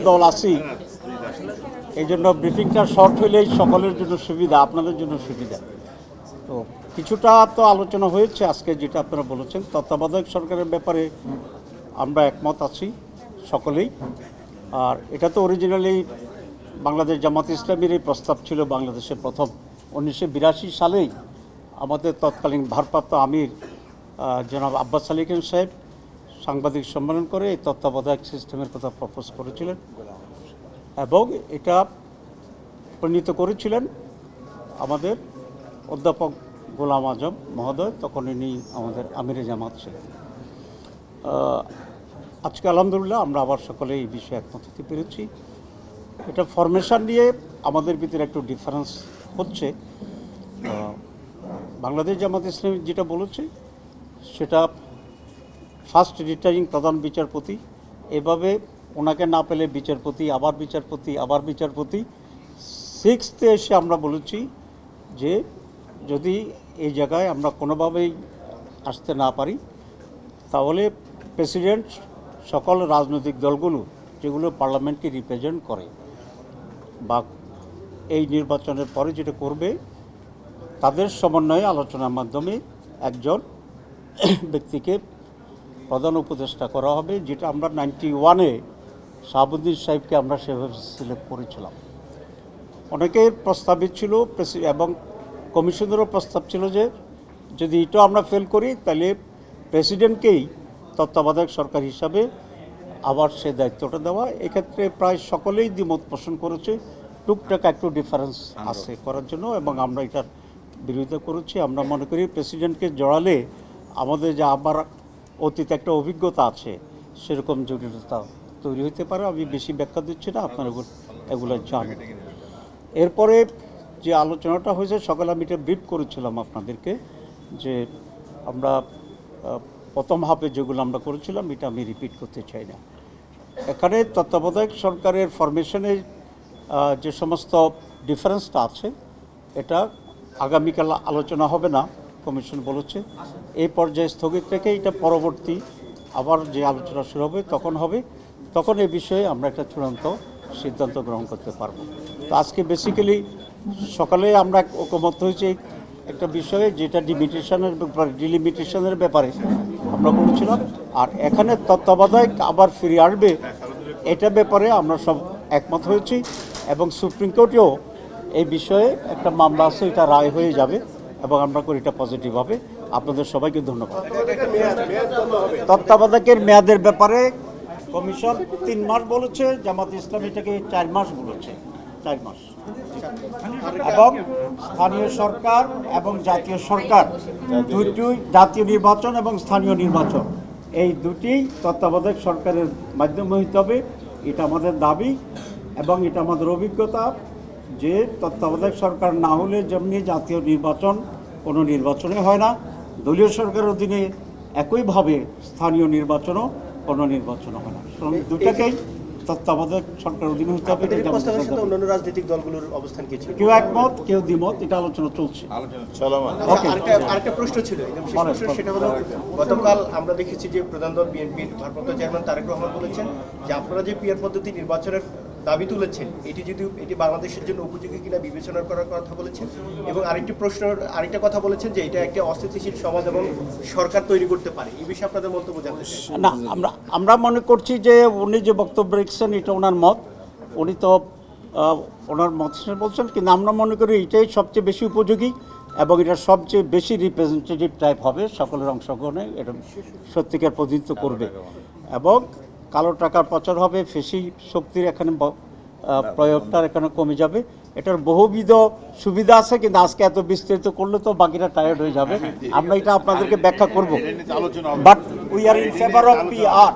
দল আছি, এই জন্য ব্রিফিংটা শর্ট হইলেই সকলের জন্য সুবিধা, আপনাদের জন্য সুবিধা। তো কিছুটা তো আলোচনা হয়েছে আজকে, যেটা আপনারা বলেছেন তত্ত্বাবধায়ক সরকারের ব্যাপারে আমরা একমত আছি সকলেই। আর এটা তো অরিজিনালি বাংলাদেশ জামাত ইসলামীর এই প্রস্তাব ছিল বাংলাদেশের প্রথম 1982 সালেই আমাদের তৎকালীন ভারপ্রাপ্ত আমির জনাব আব্বাস আলী খান সাহেব সাংবাদিক সম্মেলন করে এই তত্ত্বাবধায়ক সিস্টেমের কথা প্রপোজ করেছিলেন এবং এটা প্রণীত করেছিলেন আমাদের অধ্যাপক গোলাম আজম মহোদয়, তখন ইনি আমাদের আমিরে জামাত ছিলেন। আজকে আলহামদুলিল্লাহ আমরা আবার সকলে এই বিষয়ে একমত হতে পেরেছি। এটা ফরমেশন নিয়ে আমাদের ভিতরে একটু ডিফারেন্স হচ্ছে। বাংলাদেশ জামাত ইসলামী যেটা বলেছে সেটা ফার্স্ট রিটার্নিং প্রধান বিচারপতি, এভাবে ওনাকে না পেলে বিচারপতি, আবার বিচারপতি, আবার বিচারপতি। 6th এসে আমরা বলেছি যে যদি এই জায়গায় আমরা কোনোভাবেই আসতে না পারি তাহলে প্রেসিডেন্ট সকল রাজনৈতিক দলগুলো যেগুলো পার্লামেন্টকে রিপ্রেজেন্ট করে বা এই নির্বাচনের পরে যেটা করবে তাদের সমন্বয়ে আলোচনার মাধ্যমে একজন ব্যক্তিকে প্রধান উপদেষ্টা করা হবে, যেটা আমরা 91-এ শাহাবুদ্দিন সাহেবকে আমরা সেভাবে সিলেক্ট করেছিলাম। অনেকের প্রস্তাবিত ছিল এবং কমিশনেরও প্রস্তাব ছিল যে যদি এটা আমরা ফেল করি তাহলে প্রেসিডেন্টকেই তত্ত্বাবধায়ক সরকার হিসাবে আবার সে দায়িত্বটা দেওয়া। এক্ষেত্রে প্রায় সকলেই দ্বিমত পোষণ করেছে, টুকটাক একটু ডিফারেন্স আছে করার জন্য, এবং আমরা এটার বিরোধিতা করেছি। আমরা মনে করি প্রেসিডেন্টকে জড়ালে আমাদের যে আবার অতীতে একটা অভিজ্ঞতা আছে সেরকম জটিলতা তৈরি হতে পারে। আমি বেশি ব্যাখ্যা দিচ্ছি না, আপনারা এগুলো জানেন। এরপরে যে আলোচনাটা হয়েছে সকালে আমি এটা ব্রিফ করেছিলাম আপনাদেরকে যে আমরা প্রথম হাফে যেগুলো আমরা করেছিলাম এটা আমি রিপিট করতে চাই না। এখানে তত্ত্বাবধায়ক সরকারের ফরমেশনে যে সমস্ত ডিফারেন্সটা আছে এটা আগামীকাল আলোচনা হবে না, কমিশন বলেছে। এই পর্যায়ে স্থগিত রেখে এটা পরবর্তী আবার যে আলোচনা শুরু হবে তখন এই বিষয়ে আমরা একটা চূড়ান্ত সিদ্ধান্ত গ্রহণ করতে পারবো। তো আজকে বেসিক্যালি সকালে আমরা ঐকমত্য হয়েছে একটা বিষয়ে, যেটা ডিলিমিটেশনের ব্যাপারে আমরা বলেছিলাম। আর এখানে তত্ত্বাবধায়ক আবার ফিরে আসবে এটা ব্যাপারে আমরা সব একমত হয়েছি, এবং সুপ্রিম কোর্টেও এই বিষয়ে একটা মামলা আছে, এটা রায় হয়ে যাবে এবং আমরা করি এটা পজিটিভ হবে। আপনাদের সবাইকে ধন্যবাদ। তত্ত্বাবধায়কের মেয়াদের ব্যাপারে কমিশন 3 মাস বলেছে, জামাত ইসলামী এটাকে 4 মাস বলেছে, 4 মাস। এবং স্থানীয় সরকার এবং জাতীয় সরকার দুটোই, জাতীয় নির্বাচন এবং স্থানীয় নির্বাচন এই দুটি তত্ত্বাবধায়ক সরকারের মাধ্যমে হইতে হবে, এটা আমাদের দাবি এবং এটা আমাদের অভিজ্ঞতা যে তত্ত্বাবধায়ক সরকার না হলে যেমনি জাতীয় নির্বাচন কোনো নির্বাচনে হয় না, দলীয় সরকারের অধীনে একইভাবে স্থানীয় নির্বাচনও কোনো নির্বাচন হয় না। দুটাকেই তত্ত্বাবধায়ক সরকার অধীনে হতে হবে। অন্যান্য রাজনৈতিক দলগুলোর অবস্থান কি ছিল? কেউ একমত, কেউ দ্বিমত, এটা আলোচনা চলছে। আরেকটা প্রশ্ন ছিল, সেটা হলো গতকাল আমরা দেখেছি যে প্রধান দল বিএনপির ভারপ্রাপ্ত চেয়ারম্যান তারেক রহমান বলেছেন যে আপনারা যে পিআর পদ্ধতি নির্বাচনের দাবি তুলেছেন এটি বাংলাদেশের জন্য উপযোগী কিনা বিবেচনা করার কথা বলেছেন, এবং আরেকটা কথা বলেছেন যে এটা একটা অস্থিতিশীল সমাজ এবং সরকার তৈরি করতে পারে। এই বিষয়ে আপনাদের মন্তব্য জানতে চাই। না, আমরা মনে করছি যে উনি যে বক্তব্য রেখেছেন এটা ওনার মত, উনি তো ওনার মত বলছেন, কিন্তু আমরা মনে করি এটাই সবচেয়ে বেশি উপযোগী এবং এটা সবচেয়ে বেশি রিপ্রেজেন্টেটিভ টাইপ হবে, সকলের অংশগ্রহণে এটা সত্যিকার প্রতিনিধিত্ব করবে এবং কালো টাকার প্রচার হবে, ফেসি শক্তির এখানে প্রয়োগটার এখানে কমে যাবে। এটার বহুবিধ সুবিধা আছে, কিন্তু আজকে এত বিস্তারিত করলে তো বাকিরা টায়ার্ড হয়ে যাবে। আমরা এটা আপনাদেরকে ব্যাখ্যা করব, but we are in favour of PR.